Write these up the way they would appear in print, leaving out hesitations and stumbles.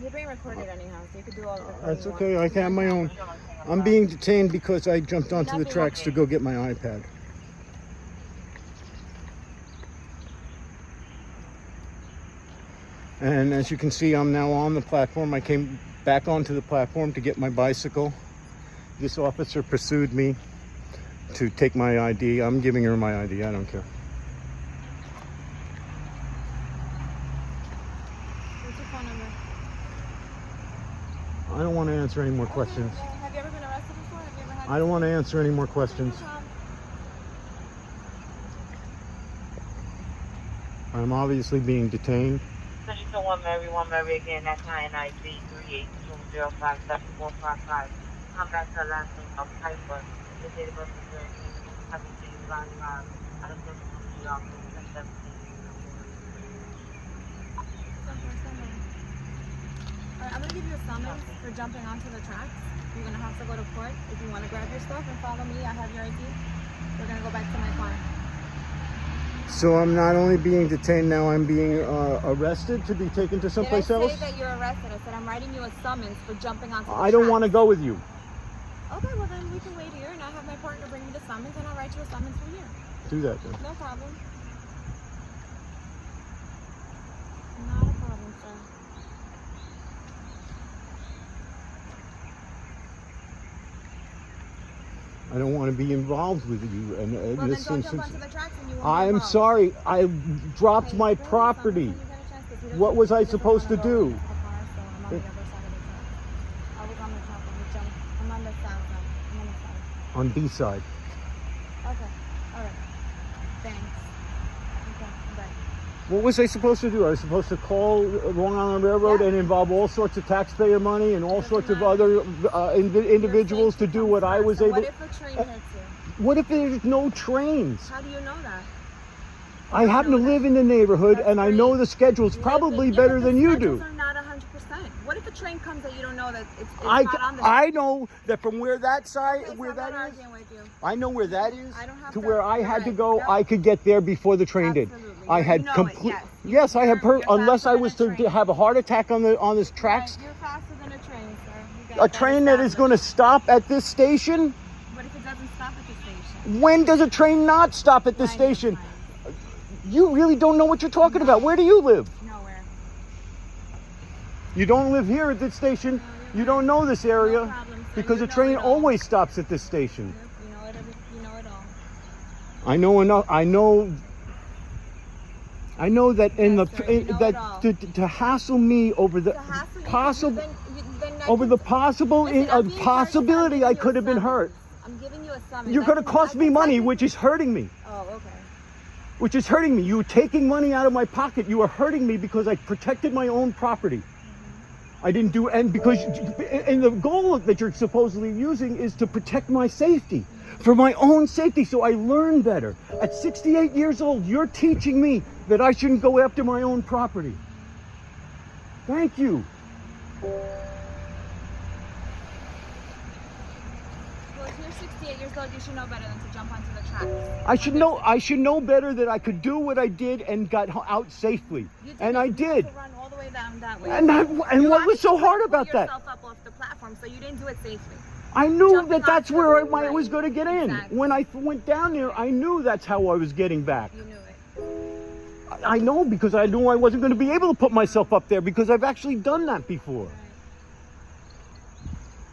You're being recorded anyhow, so you could do all the recording. That's okay. I can have my own. I'm being detained because I jumped onto the tracks to go get my iPad. And as you can see, I'm now on the platform. I came back onto the platform to get my bicycle. This officer pursued me to take my ID. I'm giving her my ID. I don't care. What's your phone number? I don't want to answer any more questions. Have you ever been arrested before? Have you ever had I don't want to answer any more questions. I'm obviously being detained. 1 Mary again, that's INIC 3820574555. Come back to the last name of Piper. The date of birth is 13. Happy to you, Ron Ron. I don't think it's New York, 17. Alright, I'm gonna give you a summons for jumping onto the tracks. You're gonna have to go to court. If you wanna grab your stuff and follow me, I have your ID. We're gonna go back to my car. So I'm not only being detained now, I'm being arrested to be taken to someplace else? I didn't say that you're arrested. I said I'm writing you a summons for jumping onto the I don't want to go with you. Okay, well then we can wait here and I'll have my partner bring me the summons and I'll write you a summons from here. Do that then. No problem. Not a problem, sir. I don't want to be involved with you in Well, this then don't jump instance. onto the tracks and you won't be I'm involved. sorry, I dropped Okay, my bring the property. summons when you get a chance, 'cause he doesn't- What was I he doesn't supposed to wanna go do? into the car, so I'm on the other side of the track. I was on the top of the jump. I'm on the south side. I'm on the side. On B side. Okay. Alright. Thanks. Okay, bye. What was I supposed to do? I was supposed to call Long Island Railroad Yeah. and involve all sorts of taxpayer money and all Doesn't sorts of matter. other individuals to do what I was So able. what if a train hits you? What if there's no trains? How do you know that? I happen to live in the neighborhood and I know the schedule's probably better than you do. The schedules are not 100%. What if a train comes that you don't know that it's I not on the know that from where that side, Okay, so where I'm not that is, arguing with you. I know where that is, I don't have to to- where I had to right, go, yep. I could get there before the train did. Absolutely. I You had know it, complete. yes. Yes, I have. You're Unless faster I than was a to train. have a heart attack on this tracks, Right, you're faster than a train, sir. You got a that train that is going to established. stop at this station. What if it doesn't stop at the station? When does a train not stop at this Fine, station? fine. You really don't know what you're talking about. Where do you live? Nowhere. You don't live here at this station. You don't know this area No problem, sir. because You a know train it all. always stops at this station. Yep, you know it. You know it all. I know enough. I know that in Yes, the sir, you know it all. to hassle me over the To hassle you, possible then I over can- the possible Listen, I'm being possibility courteous, I I'm could have giving been you a hurt. summons. I'm giving you a summons. You're I going to can- cost I me can money, technically- which is hurting me. Oh, okay. Which is hurting me. You are taking money out of my pocket. You are hurting me because I protected my own property. I didn't do, and because, and the goal that you're supposedly using is to protect my safety, for my own safety, so I learn better. At 68 years old, you're teaching me that I shouldn't go after my own property. Thank you. Well, if you're 68 years old, you should know better than to jump onto the tracks. I should know better that I could do what I did and got out safely. You did And it. I You had did. to run all the way down that way. And You what was so actually hard pulled about that? yourself up off the platform, so you didn't do it safely. I knew Jumping that that's onto where the I was going to get in. Exactly. When I went down there, I knew that's how I was getting back. You knew it. I know because I knew I wasn't going to be able to put myself up there because I've actually done that before. Right.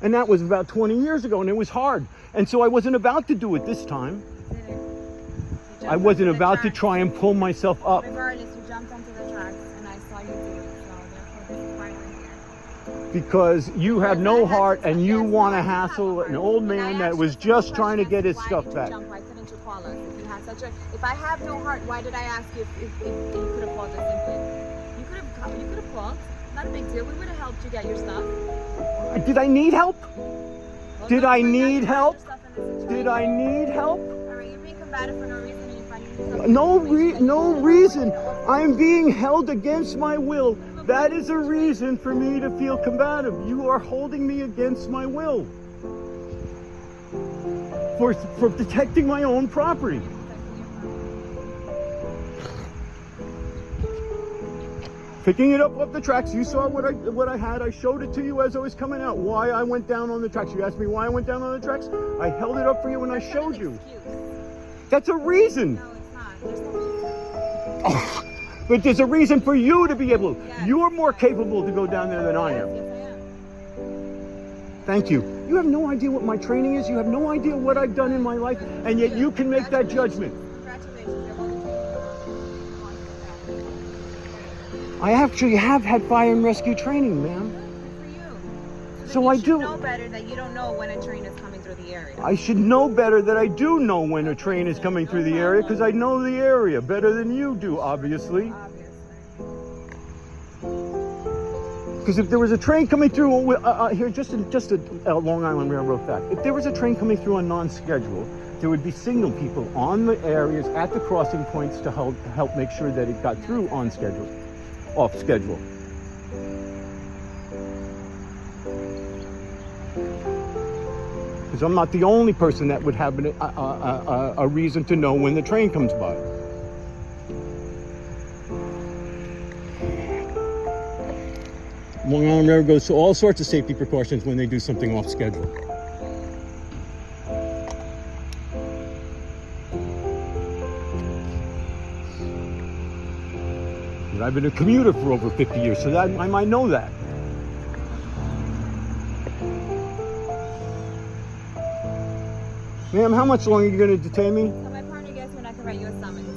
And that was about 20 years ago and it was hard. And so I wasn't about to do it this time. You did it. You jumped I wasn't onto the about to tracks. try and pull myself up Regardless, you jumped onto the tracks, and I saw you do it. So therefore, this is why we're here. because you have Because I no had heart to- and you yes, want no, to I do have hassle a an heart. old When I man asked that you was some just trying to questions, get his why stuff did you back. jump? Why couldn't you call us? If you had such a, if I have no heart, why did I ask you if you could have called us simply? You could have called. Not a big deal. We would have helped you get your stuff. Did I need help? Well, Did no, I but now you need found help? yourself in this situation. Did I need help? All right, you're being combative for no reason, and you're finding yourself in a situation that you No don't know reason. what- I'm being held against my will. That is a reason for me to feel combative. You are holding me against my will. For protecting my own property. Picking it up off the tracks. You saw what I had. I showed it to you as I was coming out. Why I went down on the tracks. You asked me why I went down on the tracks. I held it up for you and I showed you. That's a reason. No, it's not. There's no reason. Oh, but there's a reason for you to be able. Yes. You're more capable to go down there than I am. Yes, I am. Thank you. You have no idea what my training is. You have no idea what I've done in my life, and yet you can make that judgment. Congratulations. You're holding training. I actually have had fire and rescue training, ma'am. Good for you. So then I you should do. know better that you don't know when a train is coming through the area. I should know better that I do know when a train is coming through the area because I know the area better than you do, obviously. Because if there was a train coming through here, just a Long Island Railroad fact, if there was a train coming through on non-schedule, there would be signal people on the areas at the crossing points to help make sure that it got through on schedule, off schedule. Because I'm not the only person that would have a reason to know when the train comes by. Long Island Railroad goes to all sorts of safety precautions when they do something off schedule. And I've been a commuter for over 50 years, so that I might know that. Ma'am, how much longer are you going to detain me? So my partner gets when I can write you a summons.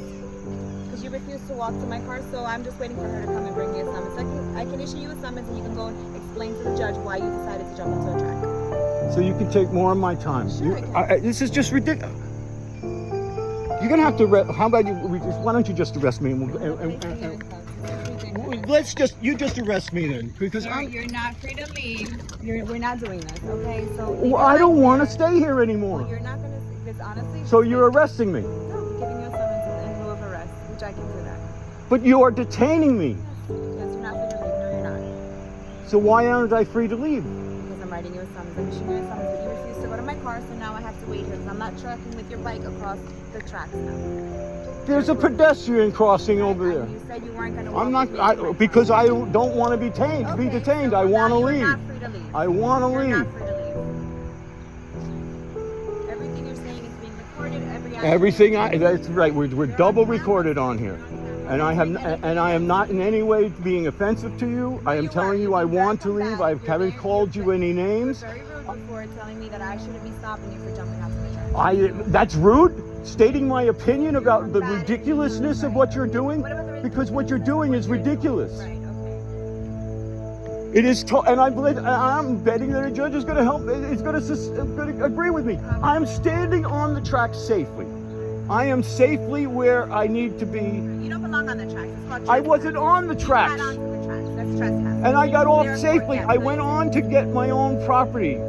Because you refused to walk to my car, so I'm just waiting for her to come and bring me a summons. I can issue you a summons and you can go and explain to the judge why you decided to jump into a track. So you can take more of my time. Sure, I can. This is just ridiculous. You're going to have to how about why don't you just arrest me and let's you just arrest me then, because You're not free to leave. We're not doing this, okay? So well, I don't want to stay here anymore. Well, you're not gonna. This honestly. So you're arresting me. No, I'm giving you a summons in lieu of arrest, which I can do that. But you are detaining me. Yes, you're not free to leave. No, you're not. So why aren't I free to leave? Because I'm writing you a summons. I'm issuing you a summons, but you refuse to go to my car, so now I have to wait here because I'm not trucking with your bike across the tracks now. There's a pedestrian crossing over there. You said you weren't gonna. I'm not because I don't want to be detained. Okay, detained. so I want to now leave. You're not free to leave. I want to You're leave. not free to leave. Everything you're saying is being recorded. Everything that's right. We're double recorded on here, and I am not in any way being offensive to you. I am telling you I want to leave. I haven't called you any names. You were very rude before telling me that I shouldn't be stopping you for jumping out of the track. That's rude. Stating my opinion about the ridiculousness of what you're doing, because what you're doing is ridiculous. Right. Okay. It is, and I'm betting that a judge is going to help. Is going to agree with me. I'm standing on the track safely. I am safely where I need to be. You don't belong on the tracks. It's called I wasn't on the tracks. You got onto the tracks. That's trespassing. And I got off Therefore, safely. yes, I went on to get my own property.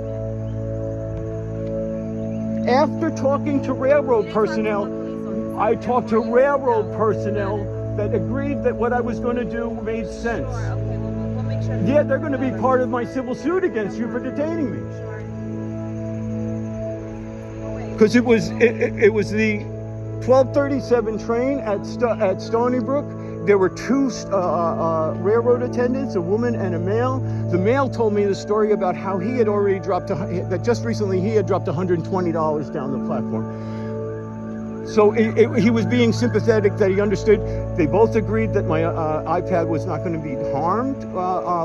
After talking to railroad personnel, I talked to railroad personnel that agreed that what I was going to do made sense. Sure, okay, we'll make sure. Yeah, they're going to be part of my civil suit against you for detaining me. Sure. Because it was the 12:37 train at Stony Brook. There were two railroad attendants, a woman and a male. The male told me the story about how he had already dropped, that just recently he had dropped $120 down the platform. So he was being sympathetic, that he understood. They both agreed that my iPad was not going to be harmed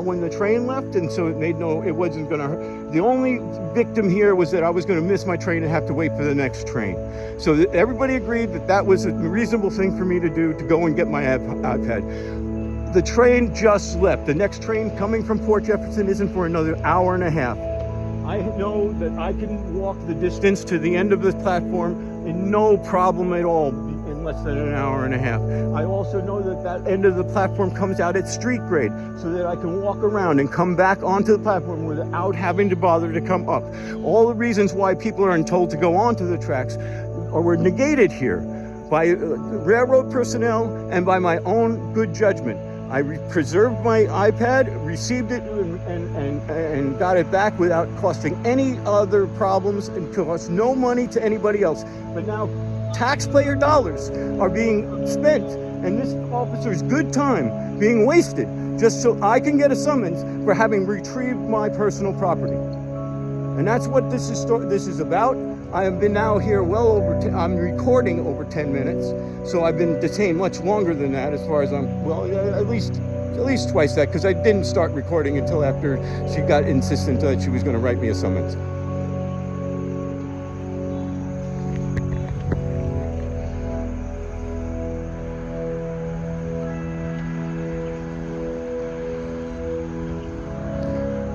when the train left, and so it wasn't going to hurt. The only victim here was that I was going to miss my train and have to wait for the next train. So everybody agreed that was a reasonable thing for me to do, to go and get my iPad. The train just left. The next train coming from Port Jefferson isn't for another hour and a half. I know that I can walk the distance to the end of the platform in no problem at all in less than an hour and a half. I also know that end of the platform comes out at street grade, so that I can walk around and come back onto the platform without having to bother to come up. All the reasons why people are told to go onto the tracks were negated here by railroad personnel and by my own good judgment. I preserved my iPad, received it, and got it back without costing any other problems, and cost no money to anybody else. But now taxpayer dollars are being spent, and this officer's good time being wasted just so I can get a summons for having retrieved my personal property. And that's what this is about. I have been now here well over, I'm recording over 10 minutes. So I've been detained much longer than that, as far as at least twice that, because I didn't start recording until after she got insistent that she was going to write me a summons.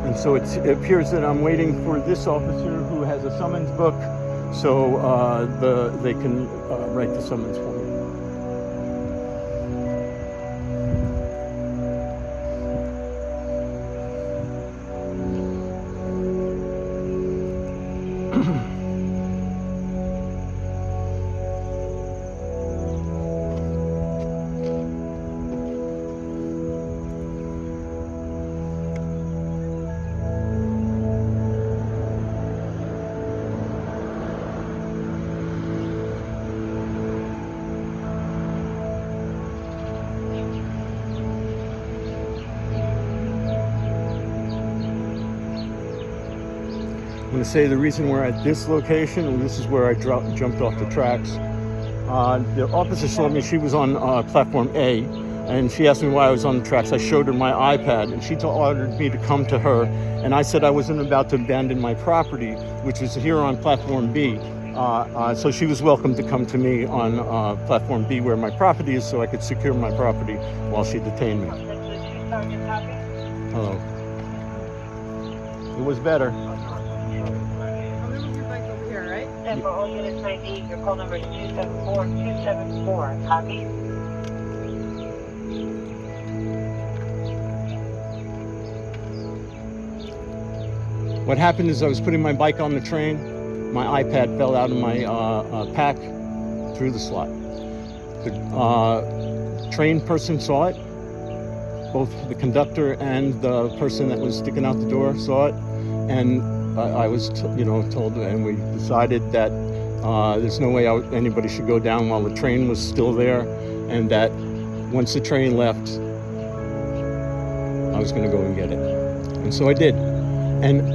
And so it appears that I'm waiting for this officer who has a summons book, so they can write the summons for me. I'm going to say the reason we're at this location, and this is where I jumped off the tracks. The officer saw me, she was on platform A, and she asked me why I was on the tracks. I showed her my iPad, and she ordered me to come to her, and I said I wasn't about to abandon my property, which was here on platform B. So she was welcome to come to me on platform B, where my property is, so I could secure my property while she detained me. Hello. It was better. And for all units 19, your call number is 274-274. Copy. What happened is I was putting my bike on the train. My iPad fell out of my pack through the slot. The train person saw it. Both the conductor and the person that was sticking out the door saw it. And I was, told, and we decided that there's no way anybody should go down while the train was still there, and that once the train left, I was going to go and get it. And so I did. And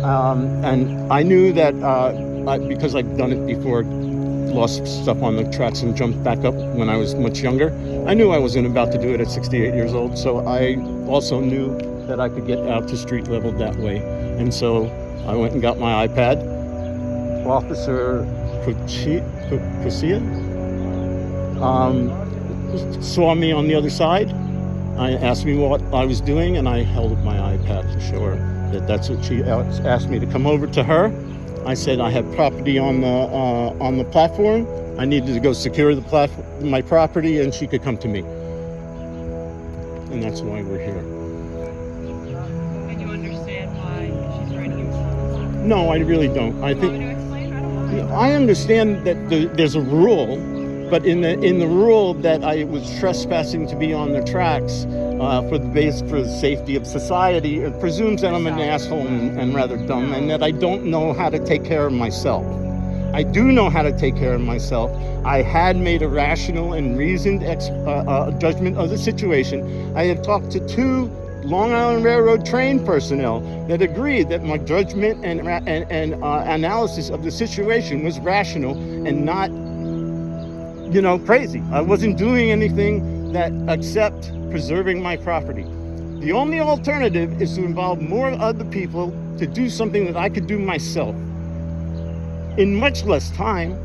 I knew that because I'd done it before, lost stuff on the tracks and jumped back up when I was much younger, I knew I wasn't about to do it at 68 years old. So I also knew that I could get out to street level that way. And so I went and got my iPad. Officer Kusia saw me on the other side. I asked me what I was doing, and I held up my iPad to show her that that's what she asked me to come over to her. I said I had property on the platform. I needed to go secure my property, and she could come to me. And that's why we're here. And you understand why she's writing you something? No, I really don't. I think I understand that there's a rule, but in the rule that I was trespassing to be on the tracks for the safety of society, it presumes that I'm an asshole and rather dumb, and that I don't know how to take care of myself. I do know how to take care of myself. I had made a rational and reasoned judgment of the situation. I had talked to 2 Long Island Railroad train personnel that agreed that my judgment and analysis of the situation was rational and not, crazy. I wasn't doing anything that except preserving my property. The only alternative is to involve more other people to do something that I could do myself in much less time,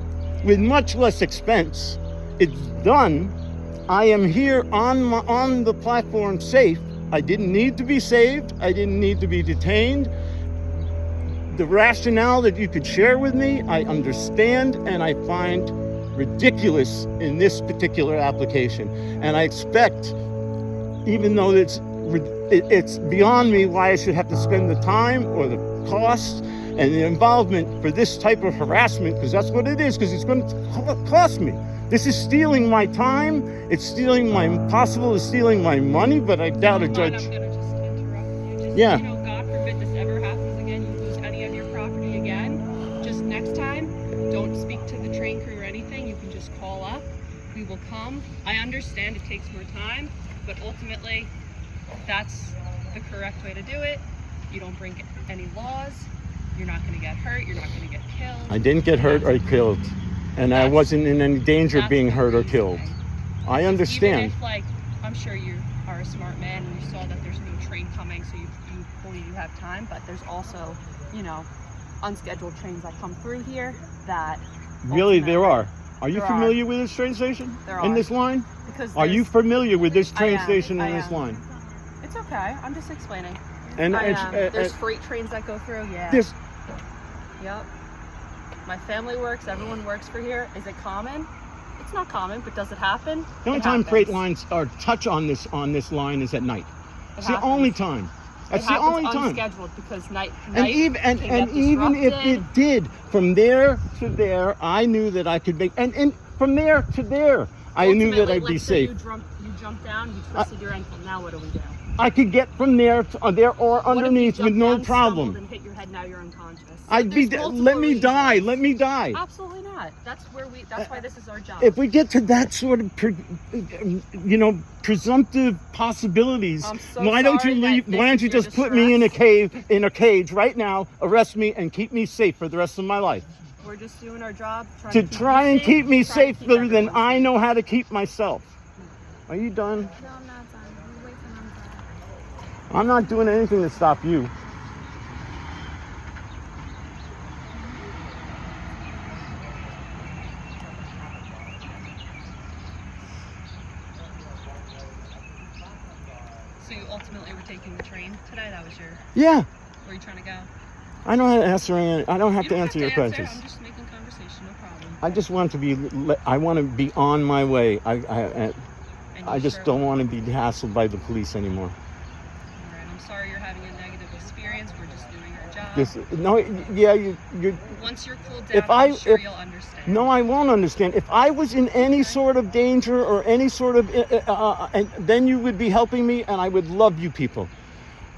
with much less expense. It's done. I am here on the platform safe. I didn't need to be saved. I didn't need to be detained. The rationale that you could share with me, I understand, and I find ridiculous in this particular application. And I expect, even though it's beyond me why I should have to spend the time or the cost and the involvement for this type of harassment, because that's what it is, because it's going to cost me. This is stealing my time. It's stealing stealing my money, but I doubt a judge. I'm going to just interrupt you. Yeah. God forbid this ever happens again. You lose any of your property again. Just next time, don't speak to the train crew or anything. You can just call up. We will come. I understand it takes more time, but ultimately, That's the correct way to do it. You don't break any laws. You're not going to get hurt. You're not going to get killed. I didn't get hurt or killed, and I wasn't in any danger of being hurt or killed. I understand. Even if, like, I'm sure you are a smart man and you saw that there's no train coming, so you believe you have time, but there's also, you know, unscheduled trains that come through here that Really, there are. Are you There familiar with this train station There in are. this line? because Are you there's- familiar with this I train am, station I in this am. line? It's okay. I'm just explaining. And I it's, am. There's freight trains that go through. Yeah. this. Yep. My family works. Everyone works for here. Is it common? It's not common, but does it happen? The only It time happens. freight lines are touch on this line is at night. It It's the happens. only time. That's it the happens only time. unscheduled because night And even can get even if disrupted. it did, from there to there, I knew that I could make. And from there to there, I knew that Ultimately, I'd be let's say safe. You jumped down, you twisted your ankle. Now what do we do? I could get from there to there or What if you underneath with jumped no down, problem. stumbled, and hit your head? Now you're unconscious. I'd be. There's multiple Let me reasons. die. Let me die. Absolutely not. That's why this is our job. If we get to that sort of, presumptive possibilities, I'm so why don't you sorry that leave? this Why don't is you your just put me in distress. a cage right now, arrest me, and keep me safe for the rest of my life? We're just doing our job. To try and keep me trying to keep safer than everyone I safe. know how to keep myself. Are you done? No, I'm not done. You wait till I'm done. I'm not doing anything to stop you. So you ultimately were taking the train today. That was your. Yeah, Where you trying to go? I know how to answer. I don't have You to don't answer your questions. I'm just making conversation. No problem. I just want to be. I want to be on my way. And I you just sure don't will. want to be hassled by the police anymore. All right. I'm sorry you're having a negative experience. We're just doing our job. You. Once you're cooled If down, I'm sure you'll understand. No, I won't understand. If I was in any sort of danger or any sort of, and then you would be helping me, and I would love you people.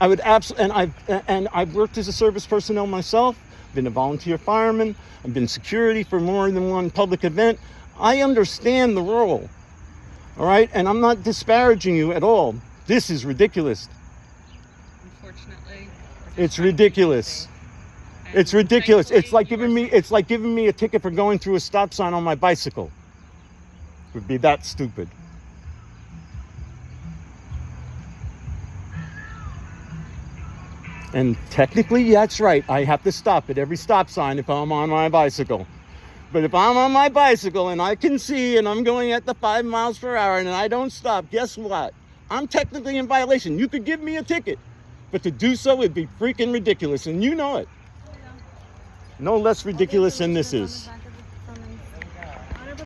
I would absolutely, and I've worked as a service personnel myself. Been a volunteer fireman. I've been security for more than one public event. I understand the role. All right, and I'm not disparaging you at all. This is ridiculous. Unfortunately, It's ridiculous. It's ridiculous. It's like giving me a ticket for going through a stop sign on my bicycle. It would be that stupid. And technically, that's right. I have to stop at every stop sign if I'm on my bicycle. But if I'm on my bicycle and I can see and I'm going at the 5 miles per hour and I don't stop, guess what? I'm technically in violation. You could give me a ticket, but to do so would be freaking ridiculous, and you know it. No less ridiculous than this is.